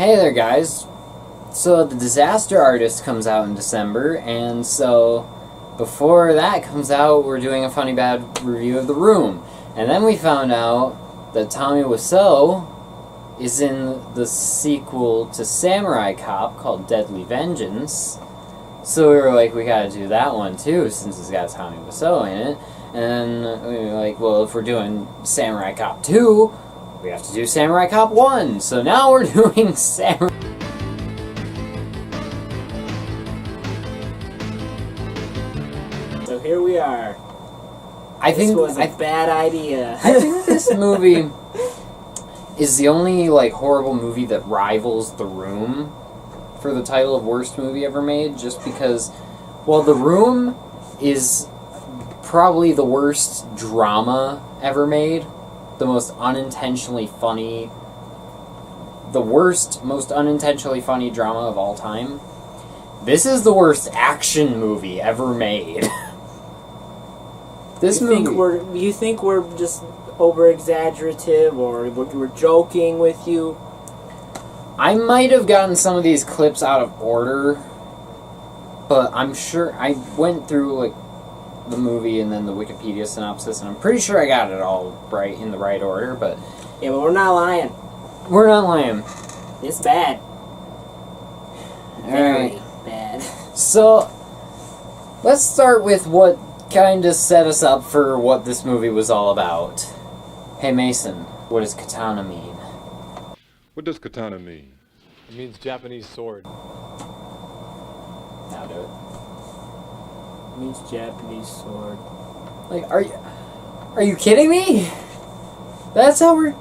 Hey there, guys. So, The Disaster Artist comes out in December, and so before that comes out, we're doing a Funny Bad review of The Room. And then we found out that Tommy Wiseau is in the sequel to Samurai Cop called Deadly Vengeance. So we were like, we gotta do that one too, since it's got Tommy Wiseau in it. And we were like, well, if we're doing Samurai Cop 2, we have to do Samurai Cop 1. So now we're doing Samurai... So here we are. This was a bad idea. I think this movie is the only, horrible movie that rivals The Room for the title of worst movie ever made, just because, while The Room is probably the worst drama ever made, the most unintentionally funny, the worst, most unintentionally funny drama of all time, this is the worst action movie ever made. You think we're just over-exaggerative, or we're joking with you? I might have gotten some of these clips out of order, but I'm sure I went through, the movie and then the Wikipedia synopsis, and I'm pretty sure I got it all right in the right order, but... Yeah, but we're not lying. We're not lying. It's bad. Very bad. So, let's start with what kind of set us up for what this movie was all about. Hey Mason, what does katana mean? What does katana mean? It means Japanese sword. Now do it. It means Japanese sword. Are you kidding me? That's how we're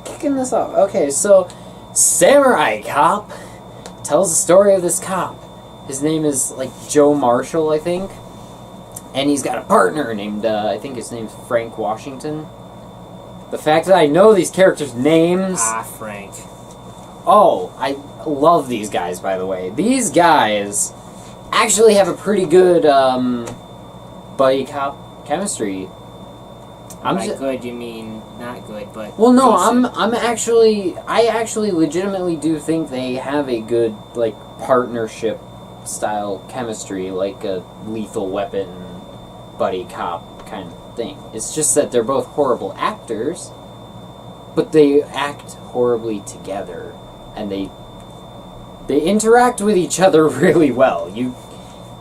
kicking this off. Okay, so Samurai Cop tells the story of this cop. His name is Joe Marshall, I think. And he's got a partner named, I think his name's Frank Washington. The fact that I know these characters' names... Frank. Oh, I love these guys, by the way. These guys actually have a pretty good, buddy cop chemistry. Good, you mean not good, but... Well, no, decent. I actually legitimately do think they have a good, partnership-style chemistry, like a Lethal Weapon buddy cop kind of thing. It's just that they're both horrible actors, but they act horribly together, and they interact with each other really well.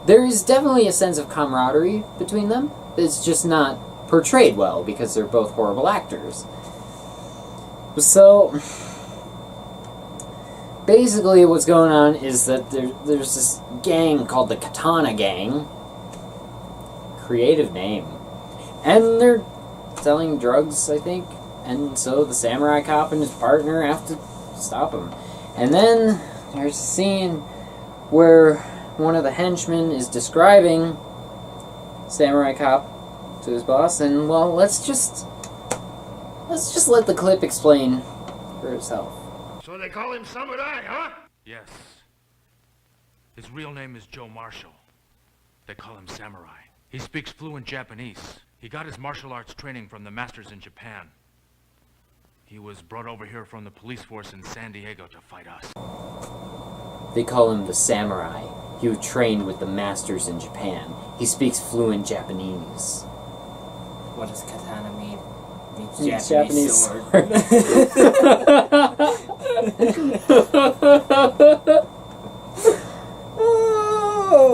There is definitely a sense of camaraderie between them. It's just not portrayed well because they're both horrible actors. So basically what's going on is that there's this gang called the Katana Gang. Creative name. And they're selling drugs, I think. And so the samurai cop and his partner have to stop him. And then there's a scene where one of the henchmen is describing Samurai Cop to his boss, and, well, let's just let the clip explain for itself. So they call him Samurai, huh? Yes. His real name is Joe Marshall. They call him Samurai. He speaks fluent Japanese. He got his martial arts training from the masters in Japan. He was brought over here from the police force in San Diego to fight us. They call him the Samurai. He was trained with the masters in Japan. He speaks fluent Japanese. What does katana mean? It means Japanese sword.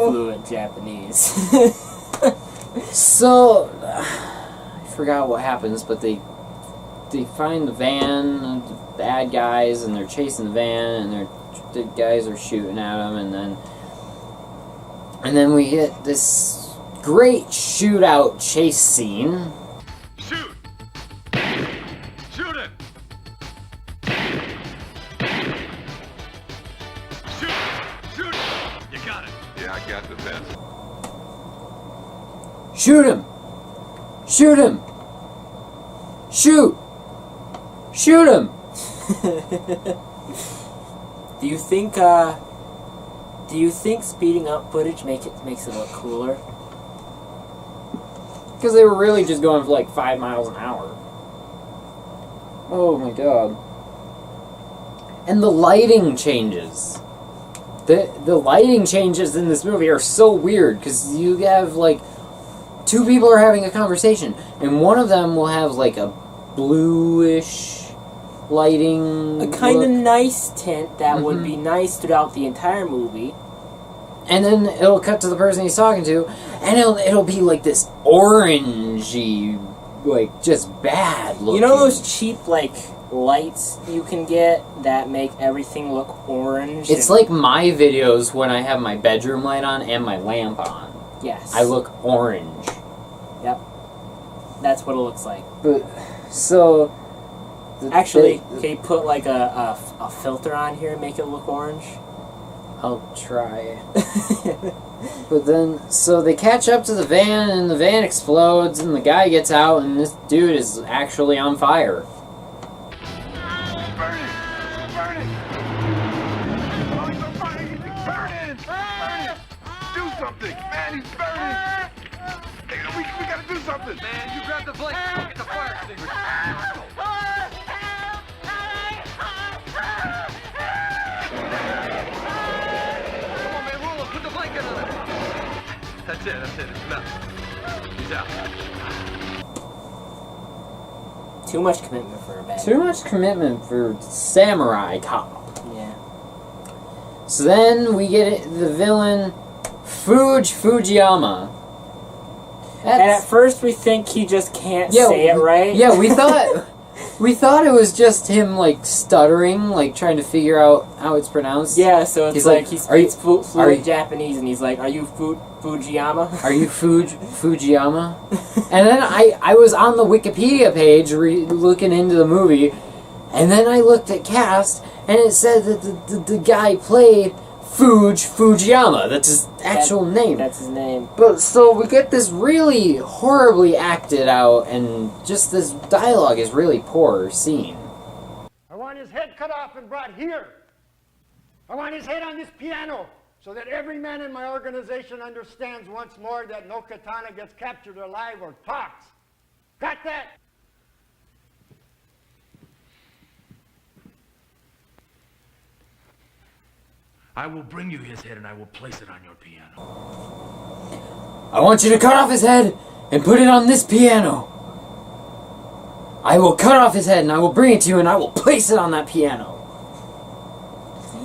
Fluent Japanese. So, I forgot what happens, but they find the van, the bad guys, and they're chasing the van, and the guys are shooting at them, and then we get this great shootout chase scene. Shoot! Shoot it! Shoot! Shoot! You got it. Yeah, I got the best. Shoot him! Shoot him! Shoot! Shoot him! Do you think speeding up footage makes it look cooler? Because they were really just going for 5 miles an hour. Oh my god. and the lighting changes. The lighting changes in this movie are so weird, because you have, like, two people are having a conversation, and one of them will have, like, a bluish lighting A kind of look. nice tint that would Mhm. be nice throughout the entire movie. And then it'll cut to the person he's talking to, and it'll be like this orangey, like, just bad looking. You know those cheap, like, lights you can get that make everything look orange? It's and- like my videos when I have my bedroom light on and my lamp on. Yes. I look orange. Yep. That's what it looks like. But, so... Actually, can you put, like, a filter on here and make it look orange? I'll try. But then, so they catch up to the van, and the van explodes, and the guy gets out, and this dude is actually on fire. Burning! Burning! Oh, he's on fire! He's burning! Burning! Do something! Man, he's burning! Hey, we gotta do something! Man, you grab the blade. Get the fire extinguisher. Come on, man, roll up. Put the blanket on it. That's it. It's enough. He's out. Too much commitment for a bad Too much commitment for Samurai Cop. Yeah. So then we get the villain, Fujiyama. And at first we think he just can't Yeah, say it right. Yeah, we thought it was just him, like, stuttering, like, trying to figure out how it's pronounced. Yeah, so it's He's like, like, he "Are you- speaks are fluent you-" Japanese, and he's like, "Are you Fujiyama?" Are you Fujiyama? And then I was on the Wikipedia page looking into the movie, and then I looked at cast, and it said that the guy played Fujiyama. That's his actual name. That's his name. But so we get this really horribly acted out, and just this dialogue is really poor scene. I want his head cut off and brought here. I want his head on this piano so that every man in my organization understands once more that no katana gets captured alive or talks. Got that? I will bring you his head and I will place it on your piano. I want you to cut off his head and put it on this piano. I will cut off his head and I will bring it to you and I will place it on that piano.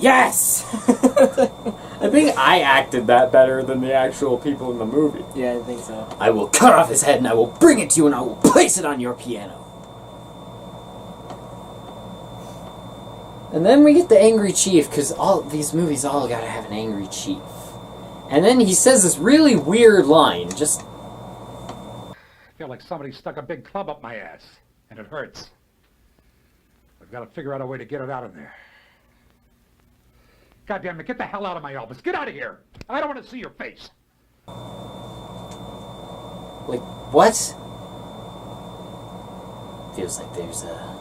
Yes! I think I acted that better than the actual people in the movie. Yeah, I think so. I will cut off his head and I will bring it to you and I will place it on your piano. And then we get the angry chief, because all these movies all gotta have an angry chief. And then he says this really weird line, just... I feel like somebody stuck a big club up my ass, and it hurts. I've got to figure out a way to get it out of there. God damn it, get the hell out of my office. Get out of here. I don't want to see your face. Like, what? Feels like there's a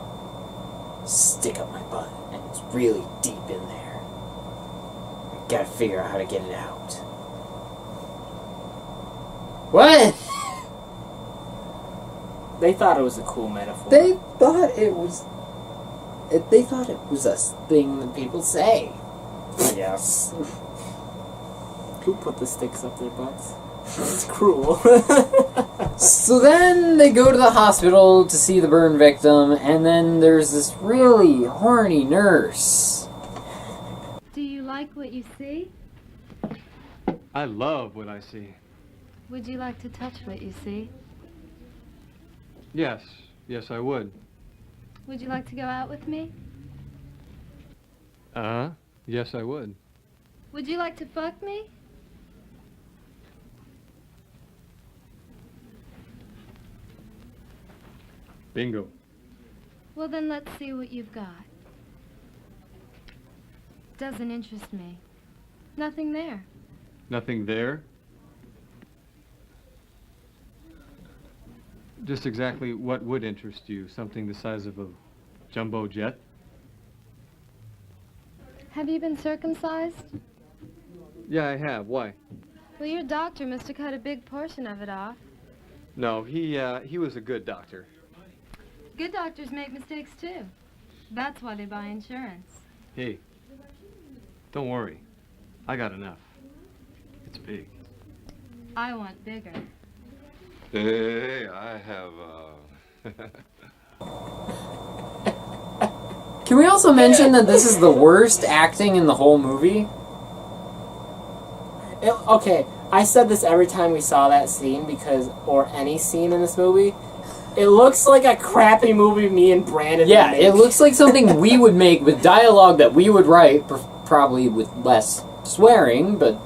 stick up my butt, and it's really deep in there. I gotta figure out how to get it out. What? They thought it was a cool metaphor. They thought it was... They thought it was a thing that people say. I guess. Who put the sticks up their butts? It's cruel. So then they go to the hospital to see the burn victim, and then there's this really horny nurse. Do you like what you see? I love what I see. Would you like to touch what you see? Yes, I would. Would you like to go out with me? Uh-huh. Yes, I would. Would you like to fuck me? Bingo. Well, then let's see what you've got. Doesn't interest me. Nothing there. Nothing there? Just exactly what would interest you? Something the size of a jumbo jet? Have you been circumcised? Yeah, I have. Why? Well, your doctor must have cut a big portion of it off. No, he was a good doctor. Good doctors make mistakes, too. That's why they buy insurance. Hey, don't worry. I got enough. It's big. I want bigger. Hey, I have, Can we also mention that this is the worst acting in the whole movie? Okay, I said this every time we saw that scene or any scene in this movie. It looks like a crappy movie me and Brandon Yeah, would make. it looks like something we would make with dialogue that we would write, probably with less swearing, but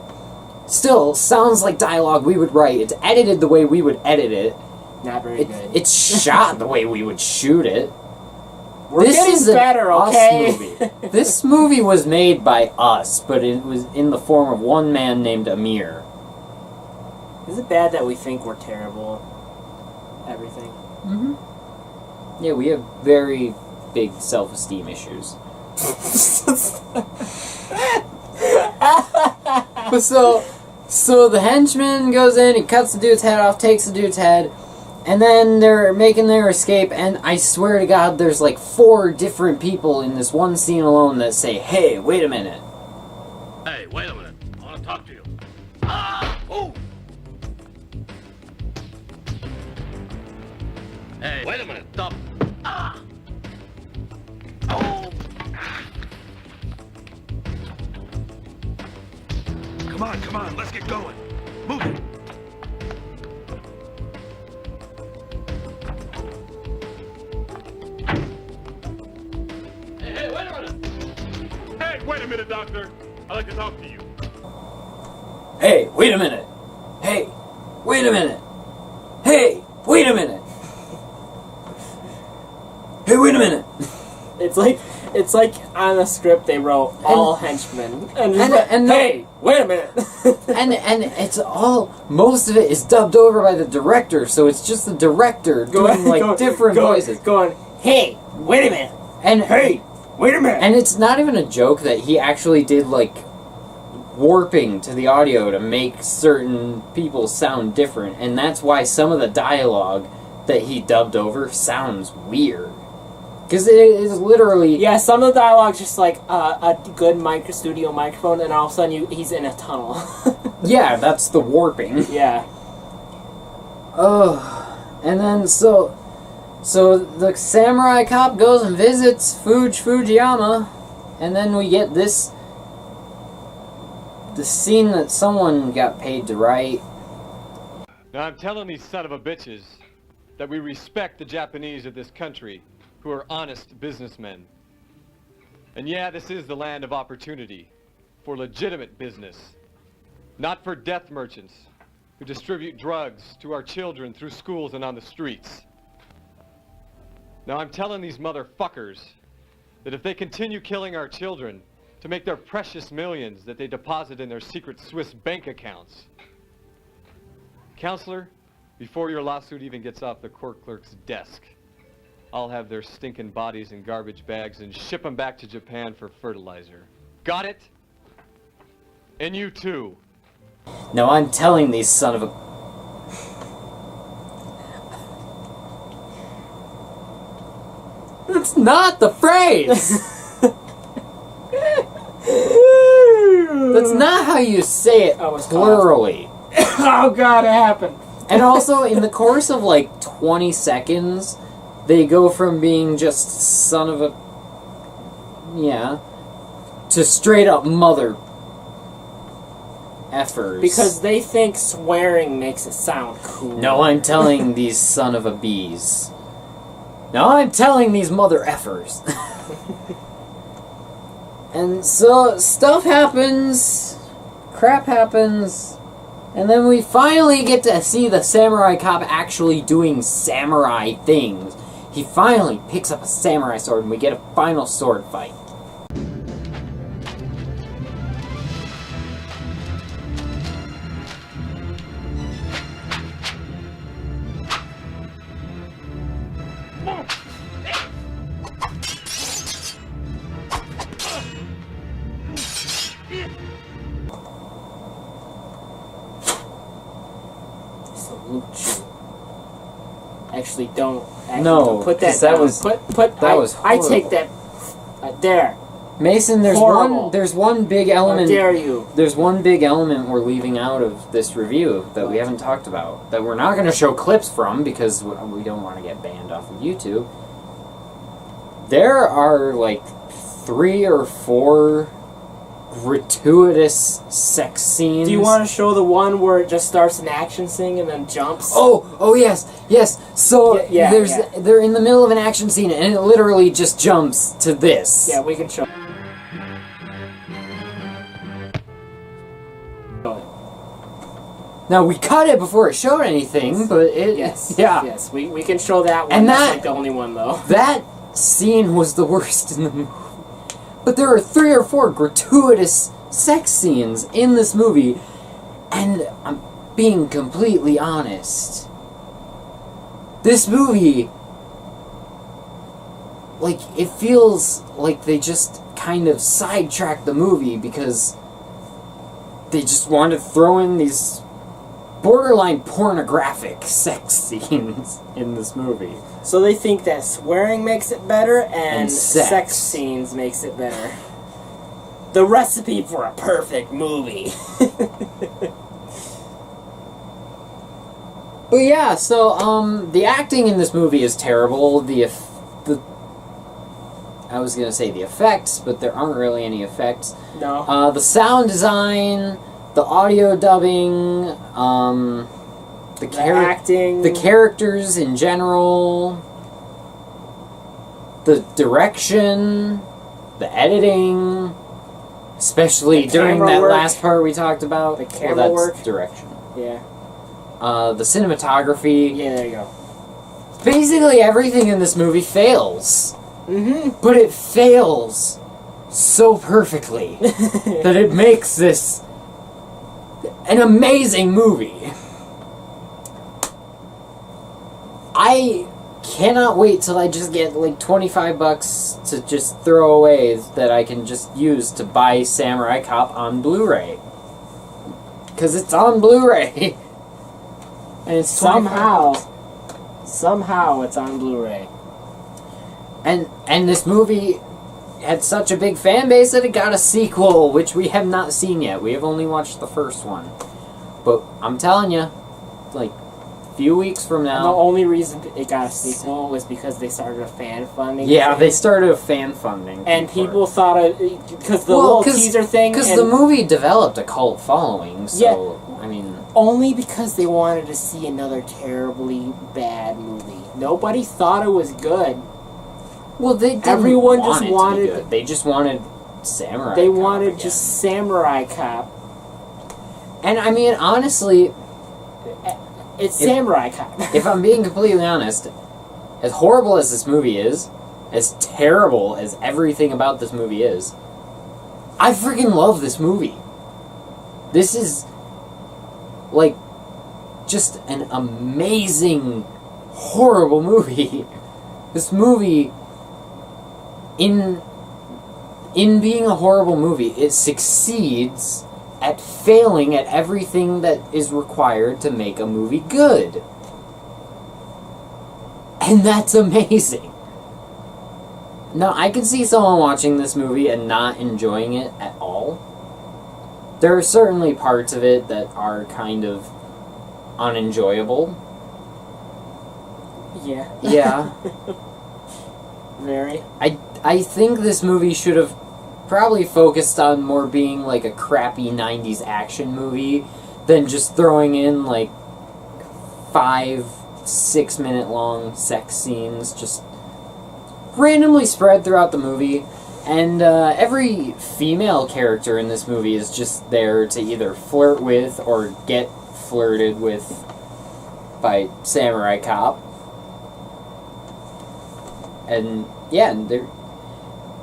still sounds like dialogue we would write. It's edited the way we would edit it. Not very good. It's shot the way we would shoot it. We're getting better, okay? Us movie. This movie was made by us, but it was in the form of one man named Amir. Is it bad that we think we're terrible? Everything. Mm-hmm. Yeah, we have very big self-esteem issues. So the henchman goes in, he cuts the dude's head off, takes the dude's head, and then they're making their escape, and I swear to God, there's like 4 different people in this one scene alone that say, "Hey, wait a minute." Hey, wait a minute. I want to talk to you. Ah! Oh! Hey, wait a minute. Stop. Ah! Oh! Come on, let's get going. Move it. Hey, wait a minute. Hey, wait a minute, Doctor. I'd like to talk to you. Hey, wait a minute. Hey, wait a minute. Hey, wait a minute. Hey, wait a minute. It's like on the script they wrote all henchmen. And hey, wait a minute. and it's all, most of it is dubbed over by the director, so it's just the director doing different voices. Going, hey, wait a minute. And hey, wait a minute. And it's not even a joke that he actually did warping to the audio to make certain people sound different, and that's why some of the dialogue that he dubbed over sounds weird. Because it is literally... Yeah, some of the dialogue's just like a good studio microphone, and all of a sudden he's in a tunnel. Yeah, that's the warping. Yeah. And then, so the samurai cop goes and visits Fujiyama, and then we get the scene that someone got paid to write. Now I'm telling these son of a bitches that we respect the Japanese of this country, who are honest businessmen. And yeah, this is the land of opportunity for legitimate business, not for death merchants who distribute drugs to our children through schools and on the streets. Now I'm telling these motherfuckers that if they continue killing our children to make their precious millions that they deposit in their secret Swiss bank accounts, Counselor, before your lawsuit even gets off the court clerk's desk, I'll have their stinking bodies in garbage bags and ship them back to Japan for fertilizer. Got it? And you too. No, I'm telling these son of a... That's not the phrase! That's not how you say it plurally. Oh god, it happened. And also, in the course of 20 seconds, they go from being just son of a... Yeah. To straight up mother... effers. Because they think swearing makes it sound cool. No, I'm telling these son of a bees. No, I'm telling these mother effers. And so, stuff happens, crap happens, and then we finally get to see the samurai cop actually doing samurai things. He finally picks up a samurai sword and we get a final sword fight. Actually, don't. No, put that. that down. was put. that was I horrible. take that. There. Mason, Horrible. there's one big How element. dare you? There's one big element we're leaving out of this review that we haven't talked about, that we're not going to show clips from because we don't want to get banned off of YouTube. There are like 3 or 4 gratuitous sex scenes. Do you want to show the one where it just starts an action scene and then jumps? Oh yes. So Yeah, they're in the middle of an action scene and it literally just jumps to this. Yeah, we can show. Now we cut it before it showed anything, but it Yes, we can show that one. And That's that- like the only one though. That scene was the worst in the movie. But there are 3 or 4 gratuitous sex scenes in this movie, and I'm being completely honest. This movie, like, it feels like they just kind of sidetracked the movie because they just wanted to throw in these borderline pornographic sex scenes in this movie. So they think that swearing makes it better and sex. sex scenes makes it better. The recipe for a perfect movie. But yeah, so the acting in this movie is terrible. I was gonna say the effects, but there aren't really any effects. No. The sound design, the audio dubbing, the acting, the characters in general, the direction, the editing, especially during camera that work. last part we talked about. The camera that's work. direction. Yeah. The cinematography. Yeah, there you go. Basically everything in this movie fails. Mm-hmm. But it fails so perfectly that it makes this an amazing movie. I cannot wait till I just get like $25 to just throw away that I can just use to buy Samurai Cop on Blu-ray. Because it's on Blu-ray. And it's Somehow $25. it's on Blu-ray. And this movie had such a big fan base that it got a sequel, which we have not seen yet. We have only watched the first one. But I'm telling you, like, a few weeks from And the now... only reason it got a sequel was because they started a fan funding. Yeah, thing. they started a fan funding. And for it. people thought because the little teaser thing. Because and the movie developed a cult following, so, Yeah. I mean... only because they wanted to see another terribly bad movie. Nobody thought it was good. Well, they didn't Everyone want just it to be wanted- good. They just wanted Samurai They Cop wanted again. just Samurai Cop. And, I mean, honestly... It's Samurai Cop. If I'm being completely honest, as horrible as this movie is, as terrible as everything about this movie is, I freaking love this movie. This is, like, just an amazing, horrible movie. This movie, in being a horrible movie, it succeeds at failing at everything that is required to make a movie good. And that's amazing. Now, I can see someone watching this movie and not enjoying it at all. There are certainly parts of it that are kind of unenjoyable. Yeah. Yeah. Very. I think this movie should have probably focused on more being like a crappy 90s action movie than just throwing in like 5-6 minute long sex scenes just randomly spread throughout the movie. And every female character in this movie is just there to either flirt with or get flirted with by Samurai Cop. And yeah,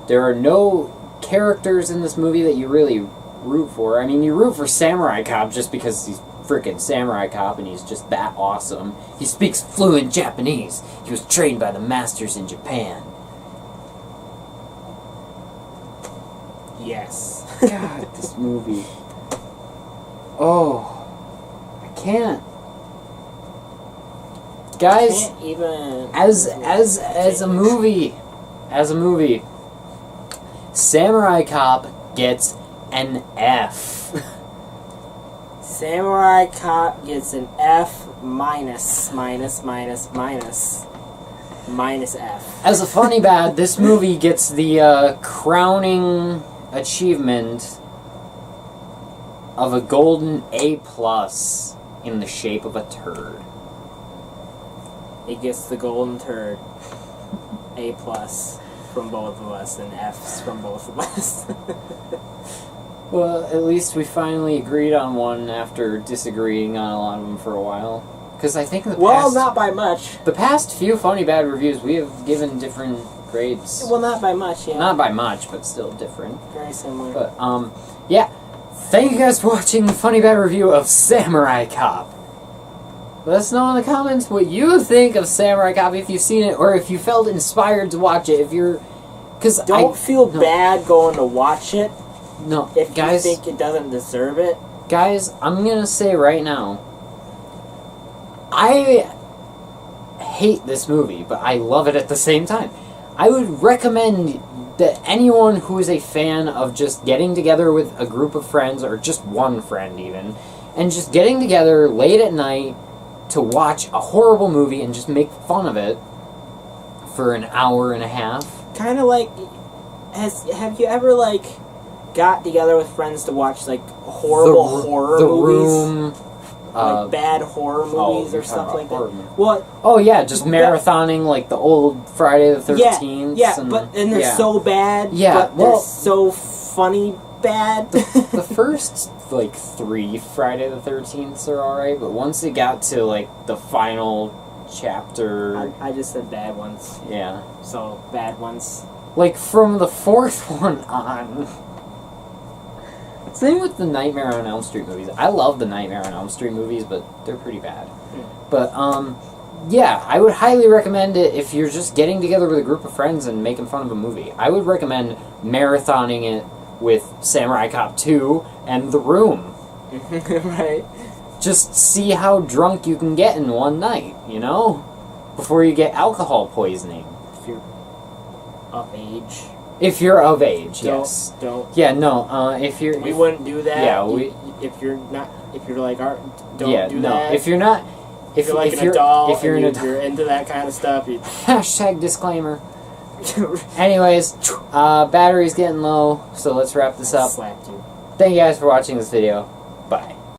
there are no characters in this movie that you really root for. I mean, you root for Samurai Cop just because he's freaking Samurai Cop and he's just that awesome. He speaks fluent Japanese. He was trained by the masters in Japan. Yes. God, this movie. Oh, I can't. Guys, Can't even. as a movie, Samurai Cop gets an F. Samurai Cop gets an F minus F. As a funny bad, this movie gets the crowning achievement of a golden A+ in the shape of a turd. It gets the golden turd. A+ from both of us and F's from both of us. Well, at least we finally agreed on one after disagreeing on a lot of them for a while. Because I think not by much. The past few funny bad reviews, we have given different grades. Well, not by much, yeah. Not by much, but still different. Very similar. But, yeah. Thank you guys for watching the funny bad review of Samurai Cop. Let us know in the comments what you think of Samurai Cop, if you've seen it, or if you felt inspired to watch it, if you're... Cause Don't feel bad going to watch it. No, if guys... you think it doesn't deserve it. Guys, I'm gonna say right now, I hate this movie, but I love it at the same time. I would recommend that anyone who is a fan of just getting together with a group of friends, or just one friend even, and just getting together late at night to watch a horrible movie and just make fun of it for an hour and a half. Kind of like, have you ever, like, got together with friends to watch, like, horrible horror movies? Room, like bad horror movies or stuff like that. What? Oh yeah, just marathoning like the old Friday the 13th. Yeah, and they're so bad. Yeah, but they're so funny bad. The first like 3 Friday the 13ths are alright, but once it got to like the final chapter, I just said bad ones. Yeah. So bad ones. Like from the 4th one on. Same with the Nightmare on Elm Street movies. I love the Nightmare on Elm Street movies, but they're pretty bad. But, yeah, I would highly recommend it if you're just getting together with a group of friends and making fun of a movie. I would recommend marathoning it with Samurai Cop 2 and The Room. Right. Just see how drunk you can get in one night, you know? Before you get alcohol poisoning. If you're of age. If you're of age, yes. Don't. Yeah, no. If you're, we wouldn't do that. Yeah, we. If you're not, if you're like, don't do no. that. If you're not, if you're like an adult, if you're an adult, you're into that kind of stuff. Hashtag disclaimer. Anyways, battery's getting low, so let's wrap this up. Slapped you. Thank you guys for watching this video. Bye.